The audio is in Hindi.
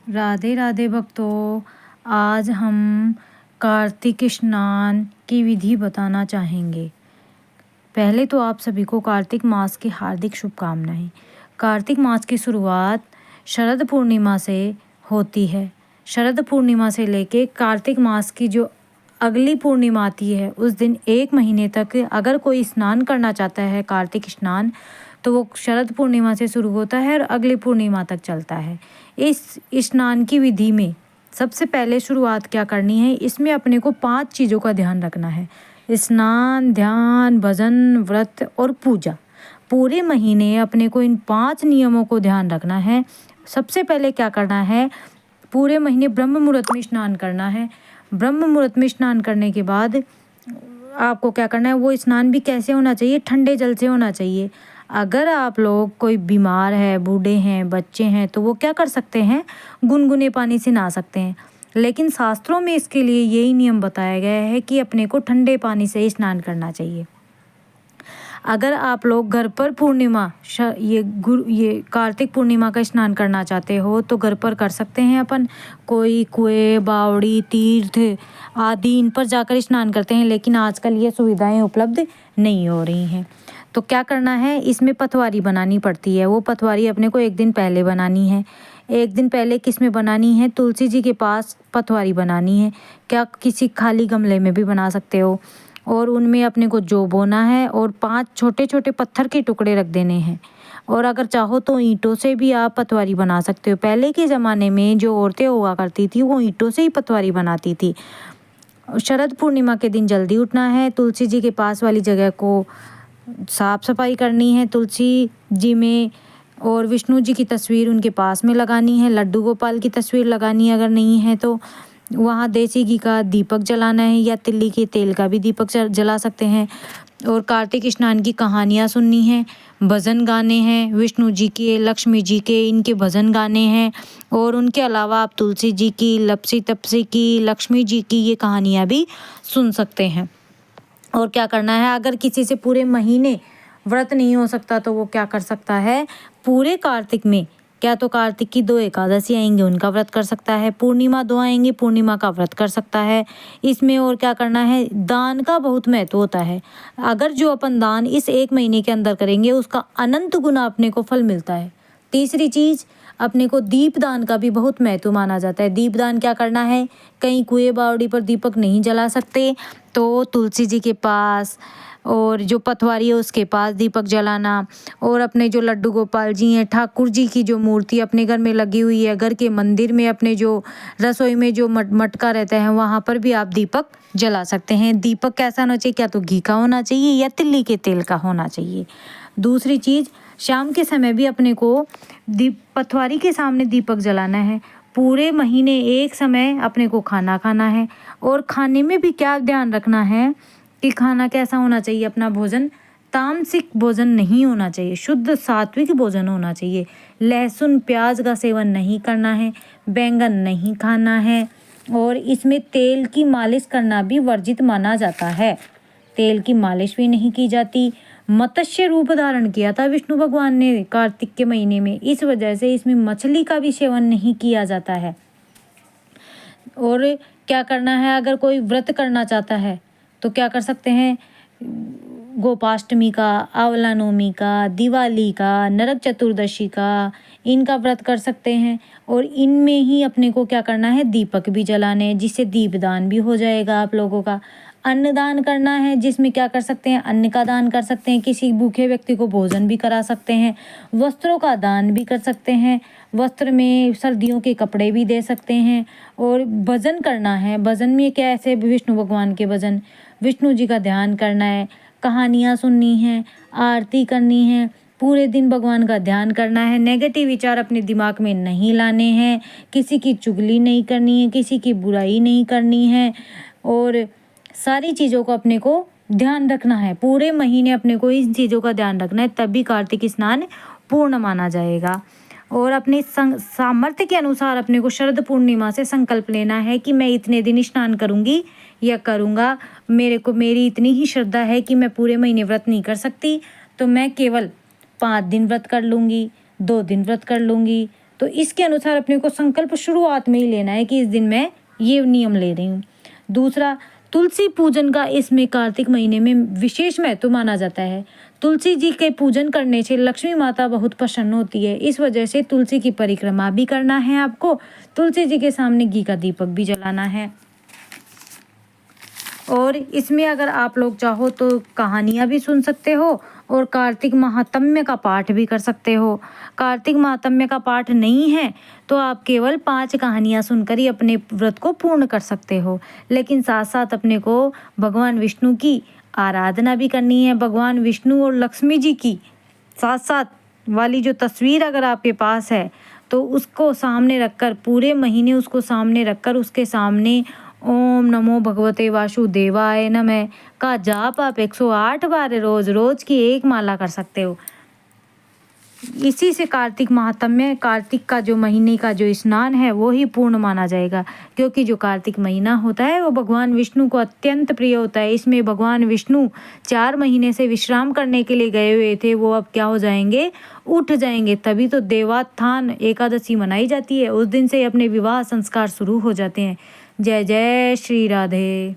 राधे राधे भक्तों। आज हम कार्तिक स्नान की विधि बताना चाहेंगे। पहले तो आप सभी को कार्तिक मास की हार्दिक शुभकामनाएं। कार्तिक मास की शुरुआत शरद पूर्णिमा से होती है। शरद पूर्णिमा से लेके कार्तिक मास की जो अगली पूर्णिमा आती है उस दिन 1 महीने तक अगर कोई स्नान करना चाहता है कार्तिक स्नान, तो वो शरद पूर्णिमा से शुरू होता है और अगली पूर्णिमा तक चलता है। इस स्नान की विधि में सबसे पहले शुरुआत क्या करनी है, इसमें अपने को 5 चीज़ों का ध्यान रखना है। स्नान, ध्यान, भजन, व्रत और पूजा। पूरे महीने अपने को इन 5 नियमों को ध्यान रखना है। सबसे पहले क्या करना है, पूरे महीने ब्रह्म मुहूर्त में स्नान करना है। ब्रह्म मुहूर्त में स्नान करने के बाद आपको क्या करना है, वो स्नान भी कैसे होना चाहिए, ठंडे जल से होना चाहिए। अगर आप लोग कोई बीमार है, बूढ़े हैं, बच्चे हैं, तो वो क्या कर सकते हैं, गुनगुने पानी से नहा सकते हैं। लेकिन शास्त्रों में इसके लिए यही नियम बताया गया है कि अपने को ठंडे पानी से ही स्नान करना चाहिए। अगर आप लोग घर पर ये कार्तिक पूर्णिमा का स्नान करना चाहते हो तो घर पर कर सकते हैं। अपन कोई कुएं, बावड़ी, तीर्थ आदि इन पर जाकर स्नान करते हैं, लेकिन आजकल ये सुविधाएं उपलब्ध नहीं हो रही हैं। तो क्या करना है, इसमें पतवारी बनानी पड़ती है। वो पतवारी अपने को 1 दिन पहले बनानी है। 1 दिन पहले किस में बनानी है, तुलसी जी के पास पतवारी बनानी है। क्या किसी खाली गमले में भी बना सकते हो। और उनमें अपने को जौ बोना है और 5 छोटे छोटे पत्थर के टुकड़े रख देने हैं। और अगर चाहो तो ईंटों से भी आप पतवारी बना सकते हो। पहले के ज़माने में जो औरतें हुआ करती थी वो ईंटों से ही पतवारी बनाती थी। शरद पूर्णिमा के दिन जल्दी उठना है। तुलसी जी के पास वाली जगह को साफ सफाई करनी है तुलसी जी में, और विष्णु जी की तस्वीर उनके पास में लगानी है। लड्डू गोपाल की तस्वीर लगानी है, अगर नहीं है तो वहाँ देसी घी का दीपक जलाना है या तिल्ली के तेल का भी दीपक जला सकते हैं। और कार्तिक स्नान की कहानियाँ सुननी है, भजन गाने हैं, विष्णु जी के, लक्ष्मी जी के, इनके भजन गाने हैं। और उनके अलावा आप तुलसी जी की, लपसी तपसी की, लक्ष्मी जी की ये कहानियाँ भी सुन सकते हैं। और क्या करना है, अगर किसी से पूरे महीने व्रत नहीं हो सकता तो वो क्या कर सकता है, पूरे कार्तिक में क्या तो कार्तिक की 2 एकादशी आएंगे उनका व्रत कर सकता है, पूर्णिमा 2 आएंगी पूर्णिमा का व्रत कर सकता है। इसमें और क्या करना है, दान का बहुत महत्व होता है। अगर जो अपन दान इस 1 महीने के अंदर करेंगे उसका अनंत गुना अपने को फल मिलता है। तीसरी चीज़, अपने को दीपदान का भी बहुत महत्व माना जाता है। दीपदान क्या करना है, कहीं कुएं बावड़ी पर दीपक नहीं जला सकते तो तुलसी जी के पास और जो पतवारी है उसके पास दीपक जलाना। और अपने जो लड्डू गोपाल जी हैं, ठाकुर जी की जो मूर्ति अपने घर में लगी हुई है, घर के मंदिर में, अपने जो रसोई में जो मटका रहता है वहाँ पर भी आप दीपक जला सकते हैं। दीपक कैसा होना चाहिए, क्या तो घी का होना चाहिए या तिल्ली के तेल का होना चाहिए। दूसरी चीज़, शाम के समय भी अपने को पतवारी के सामने दीपक जलाना है। पूरे महीने एक समय अपने को खाना खाना है। और खाने में भी क्या ध्यान रखना है कि खाना कैसा होना चाहिए, अपना भोजन तामसिक भोजन नहीं होना चाहिए, शुद्ध सात्विक भोजन होना चाहिए। लहसुन प्याज का सेवन नहीं करना है, बैंगन नहीं खाना है। और इसमें तेल की मालिश करना भी वर्जित माना जाता है। तेल की मालिश भी नहीं की जाती। मत्स्य रूप धारण किया था विष्णु भगवान ने कार्तिक के महीने में, इस वजह से इसमें मछली का भी सेवन नहीं किया जाता है। और क्या करना है, अगर कोई व्रत करना चाहता है तो क्या कर सकते हैं, गोपाष्टमी का, आंवला नवमी का, दिवाली का, नरक चतुर्दशी का, इनका व्रत कर सकते हैं। और इनमें ही अपने को क्या करना है, दीपक भी जलाने हैं, जिससे दीपदान भी हो जाएगा आप लोगों का। अन्नदान करना है, जिसमें क्या कर सकते हैं, अन्न का दान कर सकते हैं, किसी भूखे व्यक्ति को भोजन भी करा सकते हैं। वस्त्रों का दान भी कर सकते हैं, वस्त्र में सर्दियों के कपड़े भी दे सकते हैं। और भजन करना है, भजन में क्या, ऐसे विष्णु भगवान के भजन, विष्णु जी का ध्यान करना है, कहानियाँ सुननी है, आरती करनी है, पूरे दिन भगवान का ध्यान करना है। नेगेटिव विचार अपने दिमाग में नहीं लाने हैं, किसी की चुगली नहीं करनी है, किसी की बुराई नहीं करनी है। और सारी चीज़ों को अपने को ध्यान रखना है। पूरे महीने अपने को इन चीज़ों का ध्यान रखना है, तभी कार्तिक स्नान पूर्ण माना जाएगा। और अपने सामर्थ्य के अनुसार अपने को शरद पूर्णिमा से संकल्प लेना है कि मैं इतने दिन स्नान करूँगी या करूँगा। मेरी इतनी ही श्रद्धा है कि मैं पूरे महीने व्रत नहीं कर सकती, तो मैं केवल 5 दिन व्रत कर लूँगी, 2 दिन व्रत कर लूँगी। तो इसके अनुसार अपने को संकल्प शुरुआत में ही लेना है कि इस दिन मैं ये नियम ले रही हूँ। दूसरा, तुलसी पूजन का इसमें कार्तिक महीने में विशेष महत्व माना जाता है। तुलसी जी के पूजन करने से लक्ष्मी माता बहुत प्रसन्न होती है। इस वजह से तुलसी की परिक्रमा भी करना है आपको, तुलसी जी के सामने घी का दीपक भी जलाना है। और इसमें अगर आप लोग चाहो तो कहानियाँ भी सुन सकते हो और कार्तिक महात्म्य का पाठ भी कर सकते हो। कार्तिक महात्म्य का पाठ नहीं है तो आप केवल 5 कहानियाँ सुनकर ही अपने व्रत को पूर्ण कर सकते हो, लेकिन साथ साथ अपने को भगवान विष्णु की आराधना भी करनी है। भगवान विष्णु और लक्ष्मी जी की साथ साथ वाली जो तस्वीर अगर आपके पास है तो उसको सामने रखकर, पूरे महीने उसको सामने रखकर उसके सामने ओम नमो भगवते वासुदेवाय नमः का जाप आप 108 बार रोज की 1 माला कर सकते हो। इसी से कार्तिक महात्म्य, कार्तिक का जो महीने का जो स्नान है वो ही पूर्ण माना जाएगा, क्योंकि जो कार्तिक महीना होता है वो भगवान विष्णु को अत्यंत प्रिय होता है। इसमें भगवान विष्णु 4 महीने से विश्राम करने के लिए गए हुए थे, वो अब क्या हो जाएंगे, उठ जाएंगे। तभी तो देवात्थान एकादशी मनाई जाती है, उस दिन से अपने विवाह संस्कार शुरू हो जाते हैं। जय जय श्री राधे।